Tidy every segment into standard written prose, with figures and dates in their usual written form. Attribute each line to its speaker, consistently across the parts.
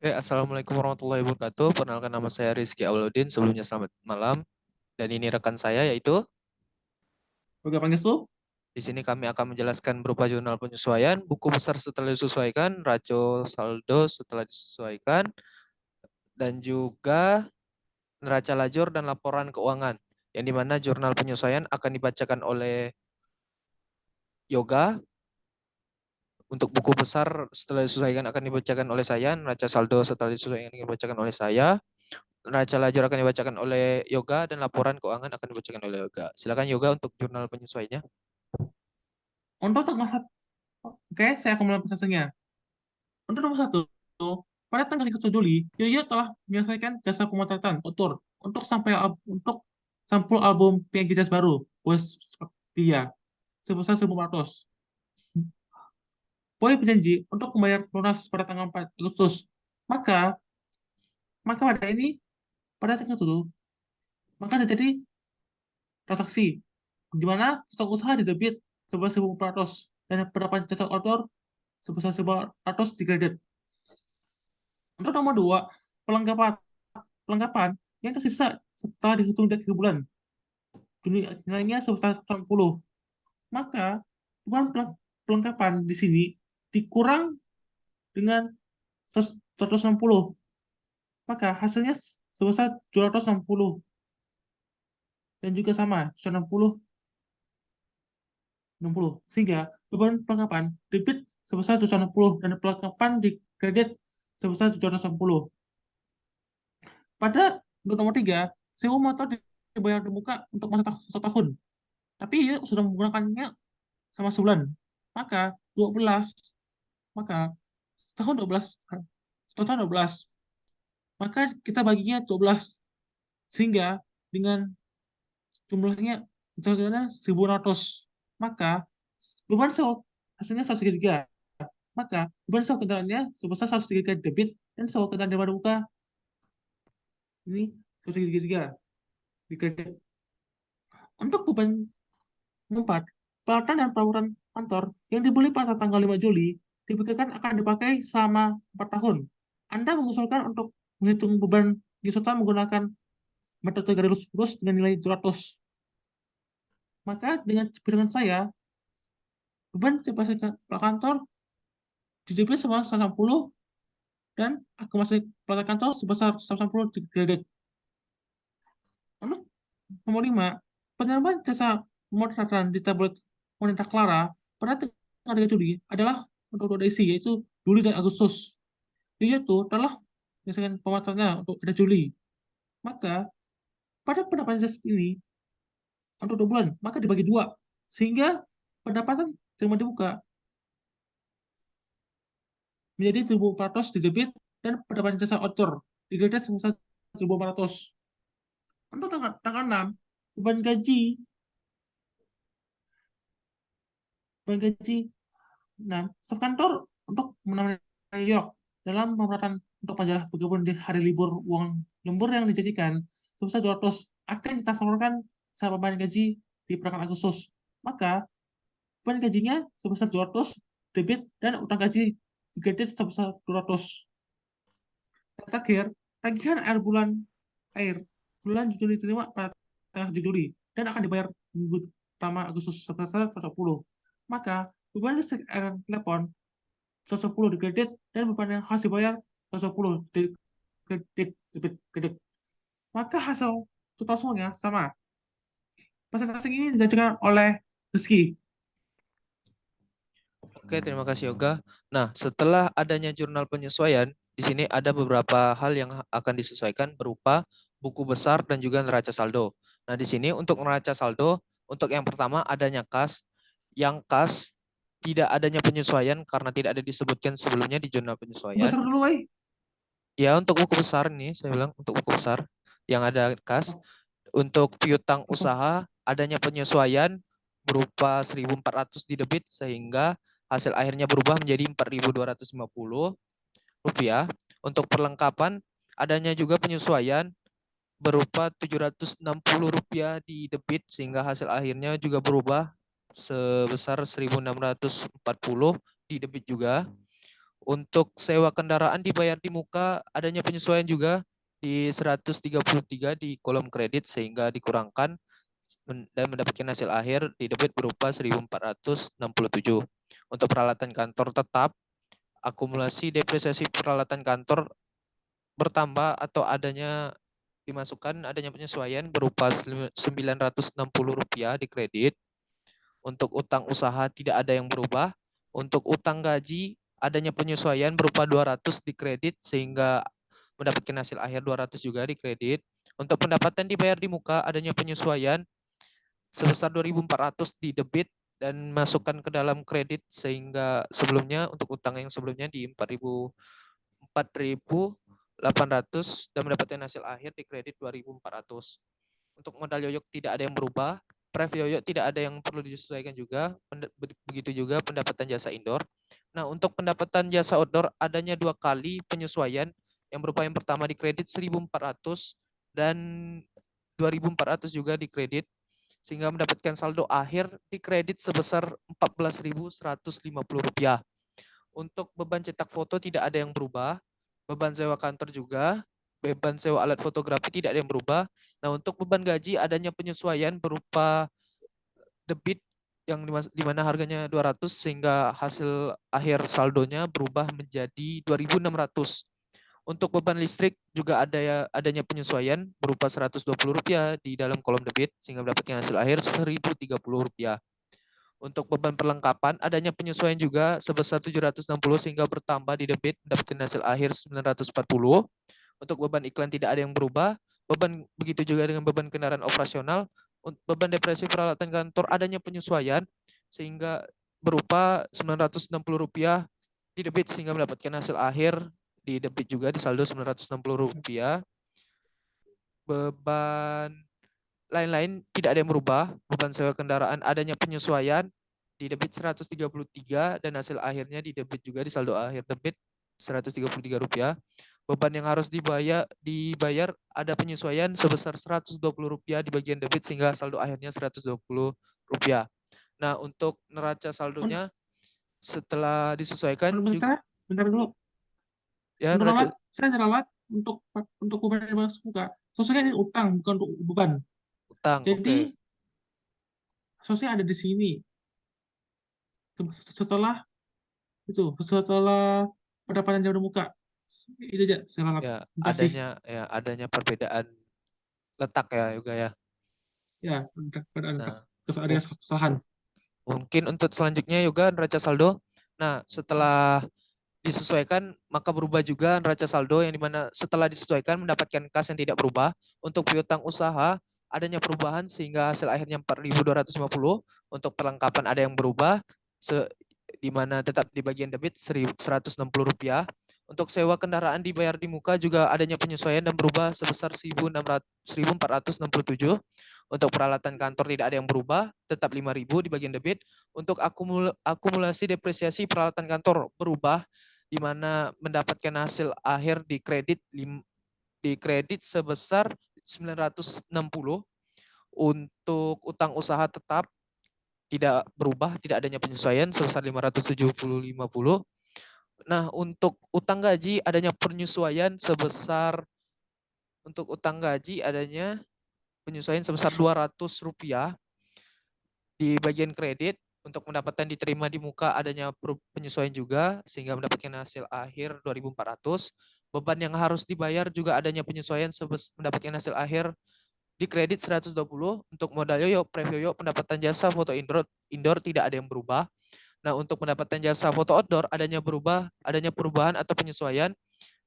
Speaker 1: Assalamualaikum warahmatullahi wabarakatuh. Perkenalkan, nama saya Rizky Auludin. Sebelumnya selamat malam. Dan ini rekan saya, yaitu
Speaker 2: Oke, panggil tuh.
Speaker 1: di sini kami akan menjelaskan berupa jurnal penyesuaian, buku besar setelah disesuaikan, raco saldo setelah disesuaikan, dan juga neraca lajur dan laporan keuangan. Yang dimana jurnal penyesuaian akan dibacakan oleh Yoga. Untuk buku besar setelah disesuaikan akan dibacakan oleh saya, neraca saldo setelah disesuaikan akan dibacakan oleh saya. Neraca lajur akan dibacakan oleh Yoga dan laporan keuangan akan dibacakan oleh Yoga. Silakan Yoga untuk jurnal penyesuaiannya.
Speaker 2: Untuk tanggal satu, oke, saya akan mulai prosesnya. Untuk nomor satu, pada tanggal 1 Juli, Yoyo telah menyelesaikan jasa pemotretan otor untuk sampul album PNG Jazz baru, Bos Dia, sebesar 1.400. Boy berjanji untuk membayar lunas pada tanggal 4 Agustus. Maka, maka pada tanggal itu, maka terjadi transaksi di mana stok usaha didebit sebesar 1.400 dan pendapat jasa outdoor sebesar 1.400 di kredit. Untuk nomor 2, pelengkapan pelengkapan yang tersisa setelah dihitung dari 3 bulan. Nilainya sebesar 80. Maka beban pelengkapan di sini dikurang dengan 160. Maka hasilnya sebesar 260 dan juga sama 160 60. Sehingga beban pelengkapan debit sebesar 260 dan pelengkapan di kredit sebesar 760. Pada nomor 3, sewa motor dibayar di muka untuk masa 1 tahun. Tapi ya sudah menggunakannya sama sebulan. Maka 12, maka tahun 12, tahun 12, maka kita baginya 12. Sehingga dengan jumlahnya misalnya 1.600, maka beban sewa hasilnya 103. Maka beban sewa kendaraannya sebesar 103 debit dan sewa kendaraan di muka ini 103 di kredit. Untuk beban 4, peralatan dan perawatan kantor yang dibeli pada tanggal 5 Juli dipikirkan akan dipakai selama 4 tahun. Anda mengusulkan untuk menghitung beban Yusota menggunakan metode garis lurus dengan nilai 200. Maka dengan perhitungan saya, beban depresi kantor didebit sebesar 160 dan akumulasi peralatan kantor sebesar 160 di kredit. Untuk nomor 5, penerimaan jasa pemotretan di tablet wanita Clara pada tanggal 3 Juli adalah untuk dua edisi, yaitu Juli dan Agustus. Yaitu telah menyelesaikan pemotretannya untuk ada Juli. Maka pada pendapatan jasa ini untuk 2 bulan, maka dibagi dua. Sehingga pendapatan terima dibuka menjadi 1.400 di debit dan pendapatan jasa outdoor di kredit sebesar 1.400. Untuk tanggal 6, beban gaji beban gaji 6, staf kantor untuk menemani New York dalam pemerataan untuk majalah bergabung di hari libur uang lembur yang dijanjikan sebesar 200 akan ditransferkan saat beban gaji di pertengahan Agustus. Maka beban gajinya sebesar 200 debit dan utang gaji dikredit sebesar 200. Dan terakhir, tagihan air bulan Juli diterima pada tanggal 7 Juli dan akan dibayar minggu pertama Agustus sebesar 110. Maka beban listrik air telepon 110 di kredit dan beban yang harus dibayar 110 di kredit. Maka hasil total semuanya sama. Presentasi ini dijalankan oleh Rizky.
Speaker 1: Oke, terima kasih Yoga. Nah, setelah adanya jurnal penyesuaian, di sini ada beberapa hal yang akan disesuaikan berupa buku besar dan juga neraca saldo. Nah, di sini untuk neraca saldo, untuk yang pertama adanya kas, yang kas tidak adanya penyesuaian karena tidak ada disebutkan sebelumnya di jurnal penyesuaian.
Speaker 2: Besar dulu, woi.
Speaker 1: Ya, untuk buku besar nih, saya bilang untuk buku besar yang ada kas. Untuk piutang usaha, adanya penyesuaian berupa 1.400 di debit sehingga hasil akhirnya berubah menjadi 4.250 rupiah. Untuk perlengkapan, adanya juga penyesuaian berupa 760 rupiah di debit sehingga hasil akhirnya juga berubah sebesar 1.640 di debit juga. Untuk sewa kendaraan dibayar di muka, adanya penyesuaian juga di 133 di kolom kredit sehingga dikurangkan dan mendapatkan hasil akhir di debit berupa 1.467. Untuk peralatan kantor tetap, akumulasi depresiasi peralatan kantor bertambah atau dimasukkan adanya penyesuaian berupa Rp960 di kredit. Untuk utang usaha tidak ada yang berubah. Untuk utang gaji adanya penyesuaian berupa 200 di kredit sehingga mendapatkan hasil akhir 200 juga di kredit. Untuk pendapatan dibayar di muka adanya penyesuaian sebesar 2.400 di debit dan masukkan ke dalam kredit sehingga sebelumnya untuk utang yang sebelumnya di 4.800 dan mendapatkan hasil akhir di kredit 2.400. Untuk modal yoyok tidak ada yang berubah. Pref yoyok tidak ada yang perlu disesuaikan juga. Begitu juga pendapatan jasa indoor. Nah, untuk pendapatan jasa outdoor adanya 2 kali penyesuaian yang berupa yang pertama di kredit 1.400 dan 2.400 juga di kredit sehingga mendapatkan saldo akhir di kredit sebesar Rp14.150. Untuk beban cetak foto tidak ada yang berubah. Beban sewa kantor juga. Beban sewa alat fotografi tidak ada yang berubah. Nah, untuk beban gaji adanya penyesuaian berupa debit yang di mana harganya 200 sehingga hasil akhir saldonya berubah menjadi 2.600. Untuk beban listrik juga adanya penyesuaian berupa Rp120 di dalam kolom debit sehingga mendapatkan hasil akhir Rp1.030. Untuk beban perlengkapan adanya penyesuaian juga sebesar 760 sehingga bertambah di debit mendapatkan hasil akhir 940. Untuk beban iklan tidak ada yang berubah. Begitu juga dengan beban kendaraan operasional. Beban depresi peralatan kantor adanya penyesuaian sehingga berupa Rp960 di debit sehingga mendapatkan hasil akhir di debit juga di saldo Rp960. Beban lain-lain tidak ada yang berubah. Beban sewa kendaraan adanya penyesuaian di debit 133 dan hasil akhirnya di debit juga di saldo akhir debit Rp133. Beban yang harus dibayar ada penyesuaian sebesar Rp120 di bagian debit sehingga saldo akhirnya Rp120. Nah, untuk neraca saldonya setelah disesuaikan juga
Speaker 2: Bentar, bentar dulu.
Speaker 1: ya
Speaker 2: Untuk
Speaker 1: neraca
Speaker 2: ralat, saya ralat untuk beban yang masuk muka. Sosoknya ini utang, bukan untuk beban.
Speaker 1: utang.
Speaker 2: Jadi,
Speaker 1: Oke.
Speaker 2: sosoknya ada di sini. Setelah setelah pendapatan jam muka. Itu aja, saya ralat.
Speaker 1: Ya,
Speaker 2: Terima kasih.
Speaker 1: adanya perbedaan letak ya juga ya.
Speaker 2: Ya, ada
Speaker 1: Nah,
Speaker 2: kesalahan.
Speaker 1: mungkin untuk selanjutnya juga neraca saldo. Nah, setelah disesuaikan maka berubah juga neraca saldo yang dimana setelah disesuaikan mendapatkan kas yang tidak berubah. Untuk piutang usaha adanya perubahan sehingga hasil akhirnya 4.250. Untuk perlengkapan ada yang berubah di mana tetap di bagian debit Rp160. Untuk sewa kendaraan dibayar di muka juga adanya penyesuaian dan berubah sebesar 1.467. Untuk peralatan kantor tidak ada yang berubah, tetap 5.000 di bagian debit. Untuk akumulasi depresiasi peralatan kantor berubah di mana mendapatkan hasil akhir di kredit sebesar 960. Untuk utang usaha tetap tidak berubah, tidak adanya penyesuaian sebesar 570,50. Nah, untuk utang gaji adanya penyesuaian sebesar untuk utang gaji adanya penyesuaian sebesar Rp200 di bagian kredit. Untuk pendapatan diterima di muka adanya penyesuaian juga sehingga mendapatkan hasil akhir 2.400. Beban yang harus dibayar juga adanya penyesuaian mendapatkan hasil akhir di kredit 120. Untuk modal yoyo, yoyo, pendapatan jasa foto indoor tidak ada yang berubah. Nah, untuk pendapatan jasa foto outdoor adanya perubahan atau penyesuaian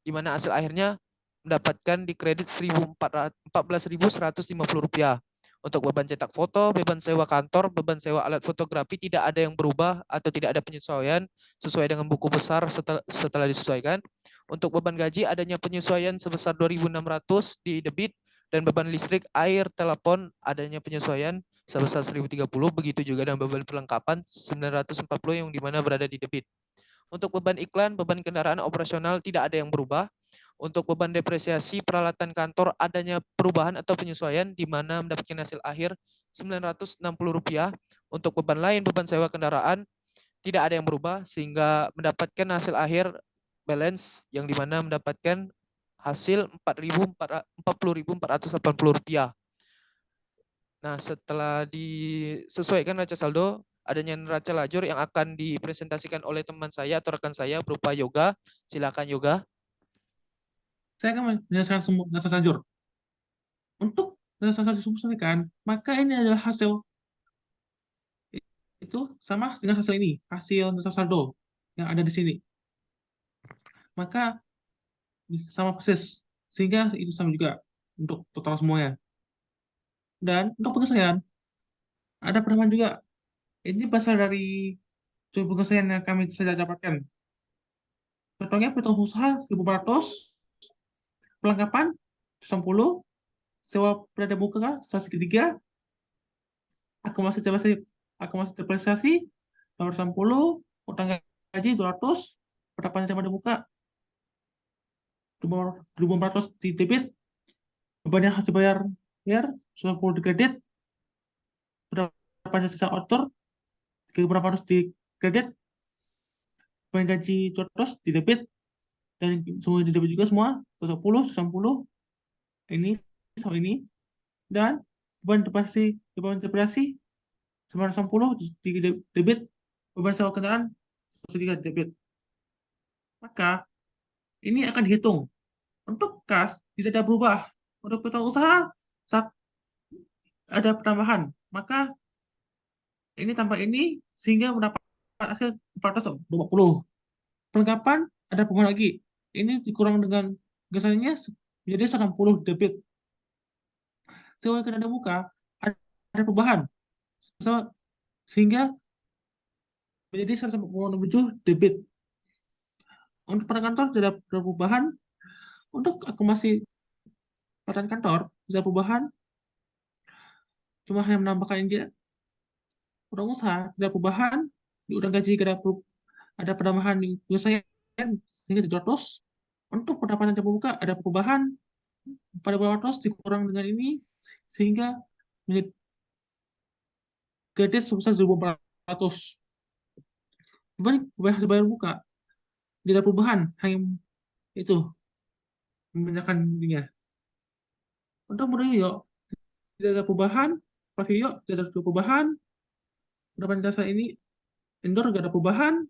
Speaker 1: di mana hasil akhirnya mendapatkan di kredit Rp14.150. Untuk beban cetak foto, beban sewa kantor, beban sewa alat fotografi tidak ada yang berubah atau tidak ada penyesuaian sesuai dengan buku besar setelah disesuaikan. Untuk beban gaji adanya penyesuaian sebesar 2.600 di debit dan beban listrik, air, telepon adanya penyesuaian sebesar 1.030. Begitu juga dengan beban perlengkapan 940 yang dimana berada di debit. Untuk beban iklan, beban kendaraan operasional tidak ada yang berubah. Untuk beban depresiasi peralatan kantor adanya perubahan atau penyesuaian di mana mendapatkan hasil akhir Rp960. Untuk beban lain, beban sewa kendaraan tidak ada yang berubah sehingga mendapatkan hasil akhir balance yang dimana mendapatkan hasil Rp40.480. Nah, setelah disesuaikan neraca saldo, adanya neraca lajur yang akan dipresentasikan oleh teman saya atau rekan saya berupa Yoga. Silakan Yoga.
Speaker 2: Saya akan menyelesaikan semua data lanjut. Untuk data lanjut disubstitusikan, maka ini adalah hasil itu sama dengan hasil ini, hasil data saldo yang ada di sini. Maka sama persis, sehingga itu sama juga untuk total semuanya. Dan untuk penyelesaian, ada penambahan juga. Ini berasal dari sumber penyelesaian yang kami saja dapatkan. Contohnya perhitungan usaha 1.400, perlengkapan 90, sewa perdana muka 103, akumulasi akumulasi depresiasi 860, utang gaji 200, pendapatan perdana muka 2.400 di debit, beban yang harus dibayar 90 di kredit, pendapatan jasa outdoor 3.800 di kredit, beban gaji 200 di debit, dan semua di debit juga semua 210, ini sama ini, dan beban depresi 960 di debit, beban sewa kendaraan 103 di debit. Maka ini akan dihitung. Untuk kas tidak ada berubah. Untuk peta usaha saat ada penambahan, maka ini tambah ini sehingga mendapat hasil 420. Perlengkapan ada perubahan lagi. Ini dikurang dengan biasanya menjadi 160 debit. Sewa kendaraan muka ada perubahan. Sehingga menjadi 187 debit. Untuk pada kantor tidak ada perubahan. Untuk akumulasi pendapatan kantor tidak ada perubahan. Cuma hanya menambahkan ini udang usaha tidak ada perubahan. Di udang gaji ada penambahan di penyelesaian sehingga 700. Untuk pendapatan jam buka ada perubahan pada 200 dikurang dengan ini sehingga menjadi kredit sebesar 1.400. Beban bayar buka tidak ada perubahan, hanya itu memindahkan ininya. Untuk modal yuk tidak ada perubahan, pakai yuk tidak ada perubahan. Pendapatan jasa ini indoor tidak ada perubahan,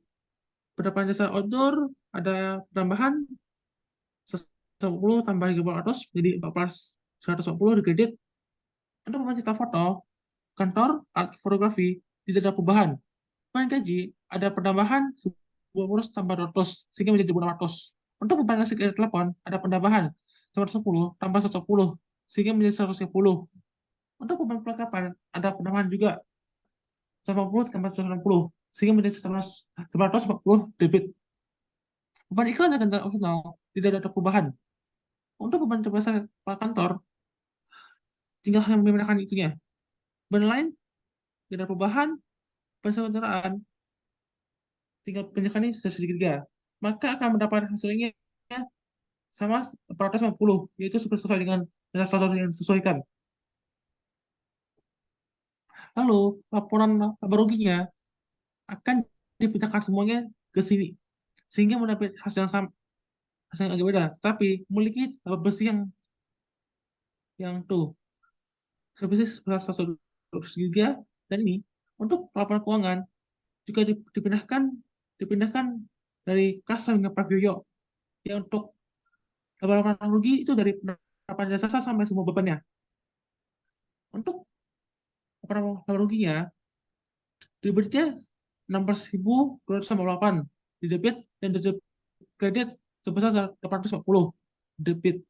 Speaker 2: pendapatan jasa outdoor ada penambahan 110 tambah 300 jadi 140 di kredit. Untuk pencipta foto kantor art fotografi tidak ada perubahan. Beban gaji ada penambahan 20 tambah 200 sehingga menjadi 200. Untuk beban listrik telepon ada penambahan 110 tambah 110 sehingga menjadi 110. Untuk beban perlengkapan ada penambahan juga 180 tambah 160 sehingga menjadi 940 debit. Beban iklan dan kendaraan opsional tidak ada perubahan. Untuk beban terbesar kantor tinggal hanya memindahkan itunya. Beban lain tidak ada perubahan. Beban kendaraan tinggal pindahkan ini sedikit tiga. Maka akan mendapat hasilnya sama 450, yaitu sesuai dengan data standar yang disesuaikan. Lalu, laporan laba ruginya akan dipindahkan semuanya ke sini, sehingga mendapat hasil yang sama, hasil yang agak beda, tapi memiliki laba bersih yang tuh, sebesar 123, dan ini untuk laporan keuangan juga dipindahkan dari kas hingga Pravio. Ya untuk laporan rugi itu dari pendapatan jasa sampai semua bebannya. Untuk laporan ruginya debitnya 16.208 di debit dan di kredit sebesar 840 debit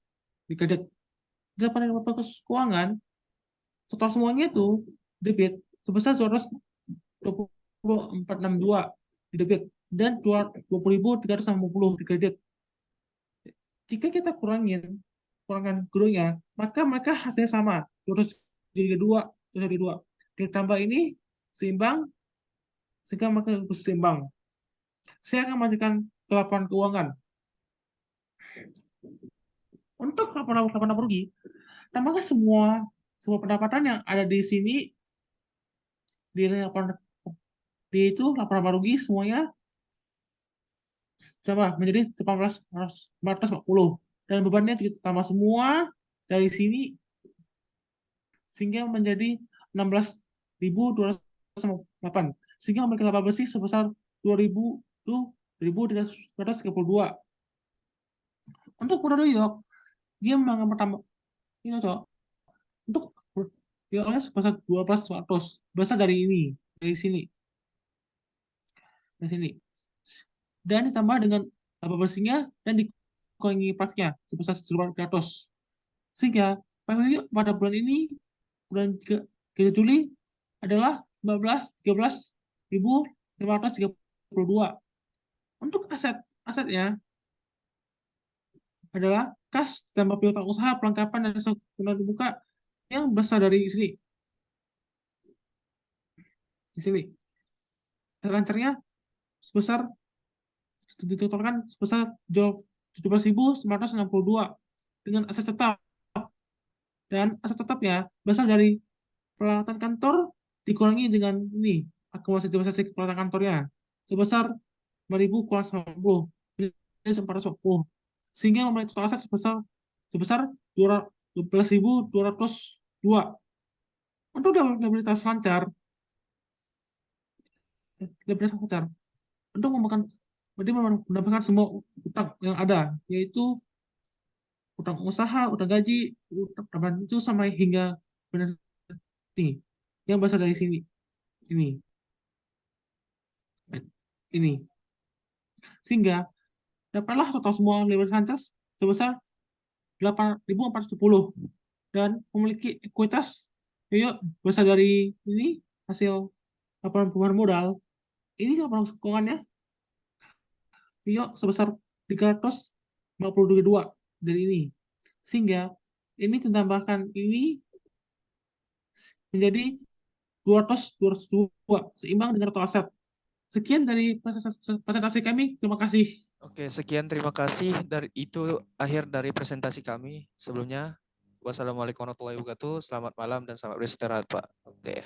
Speaker 2: di kredit. Di laporan keuangan total semuanya itu debit sebesar 22462 di debit dan 20.350 di kredit. Jika kita kurangkan gurunya, maka mereka hasilnya sama. Terus jadi dua, terus jadi dua. Ditambah ini seimbang, sehingga mereka seimbang. Saya akan melanjutkan ke laporan keuangan. Untuk laporan rugi, tambahkan semua pendapatan yang ada di sini di laporan Dia itu laporan rugi semuanya sama menjadi 18.440 dan bebannya ditambah semua dari sini sehingga menjadi 16.208 sehingga memiliki laba bersih sebesar 2.332. Untuk Pulau New York dia memang pertama ini cok untuk dia oleh sebesar 12.100 berasal dari sini dari sini dan ditambah dengan laba bersihnya dan dikurangi pajaknya sebesar 1.300 sehingga pajaknya pada bulan ini bulan 3 Juli adalah 13.532. Untuk asetnya adalah kas ditambah piutang usaha pelengkapan dan sekunder dibuka yang berasal dari sini di sini aset lancarnya sebesar ditotalkan sebesar 17.962 dengan aset tetap dan aset tetapnya berasal dari peralatan kantor dikurangi dengan ini akumulasi peralatan kantornya sebesar 5.000 kurang 90 jadi 440 sehingga memiliki total aset sebesar 12.202. Untuk liabilitas lancar untuk mendapatkan semua utang yang ada yaitu utang usaha, utang gaji, utang tambahan itu sampai hingga benar ini yang berasal dari sini ini ini sehingga dapatlah total semua liabilitas lancar sebesar 8.410 dan memiliki ekuitas yuk berasal dari ini hasil laporan perubahan modal ini laporan keuangannya yuk sebesar 352 dari ini sehingga ini ditambahkan ini menjadi 202 seimbang dengan total aset. Sekian dari presentasi kami. Terima kasih.
Speaker 1: Oke, sekian terima kasih. Itu akhir dari presentasi kami. Sebelumnya, wassalamualaikum warahmatullahi wabarakatuh. Selamat malam dan selamat beristirahat, Pak. Oke.